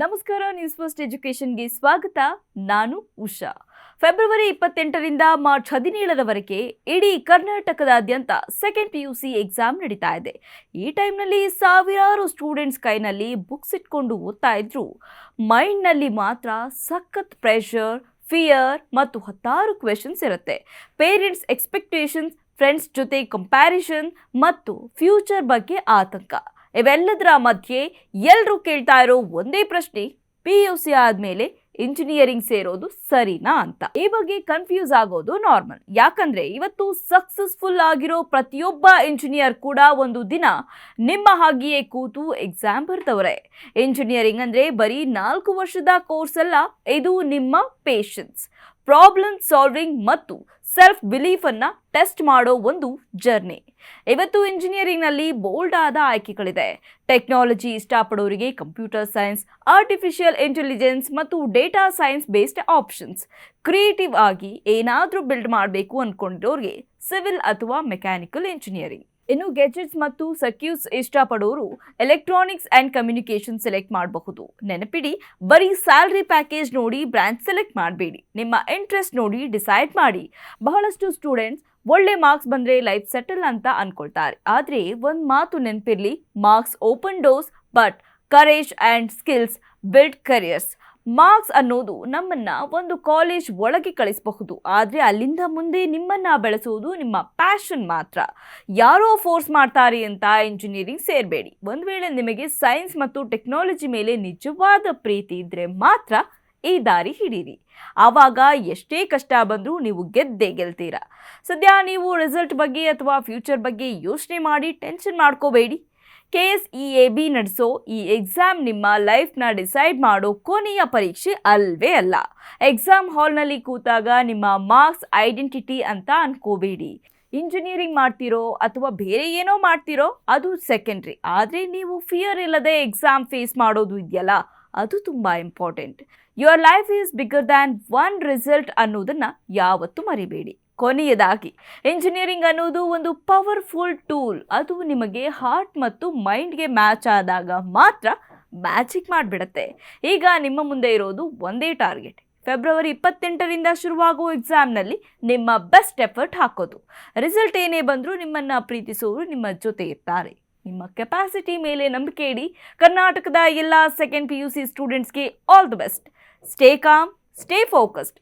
ನಮಸ್ಕಾರ, news first ಎಜುಕೇಷನ್ಗೆ ಸ್ವಾಗತ. ನಾನು ಉಷಾ. ಫೆಬ್ರವರಿ 28ರಿಂದ ಮಾರ್ಚ್ 17ರವರೆಗೆ ಇಡೀ ಕರ್ನಾಟಕದಾದ್ಯಂತ ಸೆಕೆಂಡ್ PUC ಎಕ್ಸಾಮ್ ನಡೀತಾ ಇದೆ. ಈ ಟೈಮ್ನಲ್ಲಿ ಸಾವಿರಾರು ಸ್ಟೂಡೆಂಟ್ಸ್ ಕೈನಲ್ಲಿ ಬುಕ್ಸ್ ಇಟ್ಕೊಂಡು ಓದ್ತಾ ಇದ್ರು. ಮೈಂಡ್ನಲ್ಲಿ ಮಾತ್ರ ಸಖತ್ ಪ್ರೆಷರ್, ಫಿಯರ್ ಮತ್ತು ಹತ್ತಾರು ಕ್ವೆಶನ್ಸ್ ಇರುತ್ತೆ. ಪೇರೆಂಟ್ಸ್ ಎಕ್ಸ್ಪೆಕ್ಟೇಷನ್ಸ್, ಫ್ರೆಂಡ್ಸ್ ಜೊತೆ ಕಂಪ್ಯಾರಿಸನ್ ಮತ್ತು ಫ್ಯೂಚರ್ ಬಗ್ಗೆ ಆತಂಕ. ಇವೆಲ್ಲದರ ಮಧ್ಯೆ ಎಲ್ಲರೂ ಕೇಳ್ತಾ ಇರೋ ಒಂದೇ ಪ್ರಶ್ನೆ, PUC ಆದ್ಮೇಲೆ ಇಂಜಿನಿಯರಿಂಗ್ ಸೇರೋದು ಸರಿನಾ ಅಂತ. ಈ ಬಗ್ಗೆ ಕನ್ಫ್ಯೂಸ್ ಆಗೋದು ನಾರ್ಮಲ್. ಯಾಕಂದ್ರೆ ಇವತ್ತು ಸಕ್ಸಸ್ಫುಲ್ ಆಗಿರೋ ಪ್ರತಿಯೊಬ್ಬ ಇಂಜಿನಿಯರ್ ಕೂಡ ಒಂದು ದಿನ ನಿಮ್ಮ ಹಾಗೆಯೇ ಕೂತು ಎಕ್ಸಾಮ್ ಬರ್ದವ್ರೆ. ಇಂಜಿನಿಯರಿಂಗ್ ಅಂದ್ರೆ ಬರೀ 4 ವರ್ಷದ ಕೋರ್ಸ್ ಅಲ್ಲ, ಇದು ನಿಮ್ಮ ಪೇಷನ್ಸ್, ಪ್ರಾಬ್ಲಮ್ ಸಾಲ್ವಿಂಗ್ ಮತ್ತು ಸೆಲ್ಫ್ ಬಿಲೀಫ್ ಅನ್ನ ಟೆಸ್ಟ್ ಮಾಡೋ ಒಂದು ಜರ್ನಿ. ಇವತ್ತು ಇಂಜಿನಿಯರಿಂಗ್ ನಲ್ಲಿ ಬೋಲ್ಡ್ ಆದ ಆಯ್ಕೆಗಳಿದೆ. ಟೆಕ್ನಾಲಜಿ ಇಷ್ಟಪಡೋರಿಗೆ ಕಂಪ್ಯೂಟರ್ ಸೈನ್ಸ್, ಆರ್ಟಿಫಿಷಿಯಲ್ ಇಂಟೆಲಿಜೆನ್ಸ್ ಮತ್ತು data science based options. Creative ಆಗಿ ಏನಾದರೂ ಬಿಲ್ಡ್ ಮಾಡಬೇಕು ಅನ್ಕೊಂಡಿರೋರಿಗೆ ಸಿವಿಲ್ ಅಥವಾ ಮೆಕ್ಯಾನಿಕಲ್ ಇಂಜಿನಿಯರಿಂಗ್. ಇನ್ನು ಗೆಜೆಟ್ಸ್ ಮತ್ತು ಸರ್ಕ್ಯೂಟ್ಸ್ ಇಷ್ಟಪಡೋರು ಎಲೆಕ್ಟ್ರಾನಿಕ್ಸ್ ಅಂಡ್ ಕಮ್ಯುನಿಕೇಶನ್ ಸೆಲೆಕ್ಟ್ ಮಾಡಬಹುದು. ನೆನಪಿಡಿ, ಬರೀ ಸ್ಯಾಲರಿ ಪ್ಯಾಕೇಜ್ ನೋಡಿ ಬ್ರಾಂಚ್ ಸೆಲೆಕ್ಟ್ ಮಾಡಬೇಡಿ, ನಿಮ್ಮ ಇಂಟ್ರೆಸ್ಟ್ ನೋಡಿ ಡಿಸೈಡ್ ಮಾಡಿ. ಬಹಳಷ್ಟು ಸ್ಟೂಡೆಂಟ್ಸ್ ಒಳ್ಳೆ ಮಾರ್ಕ್ಸ್ ಬಂದ್ರೆ ಲೈಫ್ ಸೆಟಲ್ ಅಂತ ಅನ್ಕೊಳ್ತಾರೆ. ಆದ್ರೆ ಒಂದ್ ಮಾತು ನೆನಪಿರ್ಲಿ, marks open doors but courage and skills build careers. Marks ಅನ್ನೋದು ನಮ್ಮನ್ನ ಒಂದು ಕಾಲೇಜ್ ಒಳಗೆ ಕಳಿಸಬಹುದು, ಆದ್ರೆ ಅಲ್ಲಿಂದ ಮುಂದೆ ನಿಮ್ಮನ್ನ ಬೆಳೆಸೋದು ನಿಮ್ಮ ಪ್ಯಾಷನ್ ಮಾತ್ರ. ಯಾರೋ ಫೋರ್ಸ್ ಮಾಡ್ತಾರೆ ಅಂತ ಇಂಜಿನಿಯರಿಂಗ್ ಸೇರಬೇಡಿ. ಒಂದ್ ವೇಳೆ ನಿಮಗೆ ಸೈನ್ಸ್ ಮತ್ತು ಟೆಕ್ನಾಲಜಿ ಮೇಲೆ ನಿಜವಾದ ಪ್ರೀತಿ ಇದ್ರೆ ಮಾತ್ರ ಈ ದಾರಿ ಹಿಡೀರಿ. ಆವಾಗ ಎಷ್ಟೇ ಕಷ್ಟ ಬಂದರೂ ನೀವು ಗೆದ್ದೇ ಗೆಲ್ತೀರಾ. ಸದ್ಯ ನೀವು ರಿಸಲ್ಟ್ ಬಗ್ಗೆ ಅಥವಾ ಫ್ಯೂಚರ್ ಬಗ್ಗೆ ಯೋಚನೆ ಮಾಡಿ ಟೆನ್ಷನ್ ಮಾಡ್ಕೋಬೇಡಿ. KSEAB ನಡೆಸೋ ಈ ಎಕ್ಸಾಮ್ ನಿಮ್ಮ ಲೈಫ್ನ ಡಿಸೈಡ್ ಮಾಡೋ ಕೊನೆಯ ಪರೀಕ್ಷೆ ಅಲ್ವೇ ಅಲ್ಲ. ಎಕ್ಸಾಮ್ ಹಾಲ್ನಲ್ಲಿ ಕೂತಾಗ ನಿಮ್ಮ ಮಾರ್ಕ್ಸ್ ಐಡೆಂಟಿಟಿ ಅಂತ ಅನ್ಕೋಬೇಡಿ. ಇಂಜಿನಿಯರಿಂಗ್ ಮಾಡ್ತಿರೋ ಅಥವಾ ಬೇರೆ ಏನೋ ಮಾಡ್ತಿರೋ ಅದು ಸೆಕೆಂಡ್ರಿ, ಆದರೆ ನೀವು ಫಿಯರ್ ಇಲ್ಲದೆ ಎಕ್ಸಾಮ್ ಫೇಸ್ ಮಾಡೋದು ಇದೆಯಲ್ಲ, ಅದು ತುಂಬ important. Your life is bigger than one result ಅನ್ನೋದನ್ನ ಯಾವತ್ತೂ ಮರಿಬೇಡಿ. ಕೊನೆಯದಾಗಿ, ಇಂಜಿನಿಯರಿಂಗ್ ಅನ್ನೋದು ಒಂದು ಪವರ್ಫುಲ್ ಟೂಲ್. ಅದು ನಿಮಗೆ ಹಾರ್ಟ್ ಮತ್ತು ಮೈಂಡ್ಗೆ ಮ್ಯಾಚ್ ಆದಾಗ ಮಾತ್ರ ಮ್ಯಾಜಿಕ್ ಮಾಡಿಬಿಡುತ್ತೆ. ಈಗ ನಿಮ್ಮ ಮುಂದೆ ಇರೋದು ಒಂದೇ ಟಾರ್ಗೆಟ್, ಫೆಬ್ರವರಿ 28ರಿಂದ ಶುರುವಾಗೋ ಎಕ್ಸಾಮ್ನಲ್ಲಿ ನಿಮ್ಮ ಬೆಸ್ಟ್ ಎಫರ್ಟ್ ಹಾಕೋದು. ರಿಸಲ್ಟ್ ಏನೇ ಬಂದರೂ ನಿಮ್ಮನ್ನು ಪ್ರೀತಿಸೋರು ನಿಮ್ಮ ಜೊತೆ ಇರ್ತಾರೆ. ನಿಮ್ಮ ಕೆಪಾಸಿಟಿ ಮೇಲೆ ನಂಬಿಕೆ ಇಡಿ. ಕರ್ನಾಟಕದ ಎಲ್ಲ ಸೆಕೆಂಡ್ PUC ಸ್ಟೂಡೆಂಟ್ಸ್ಗೆ all the best. Stay calm, stay focused.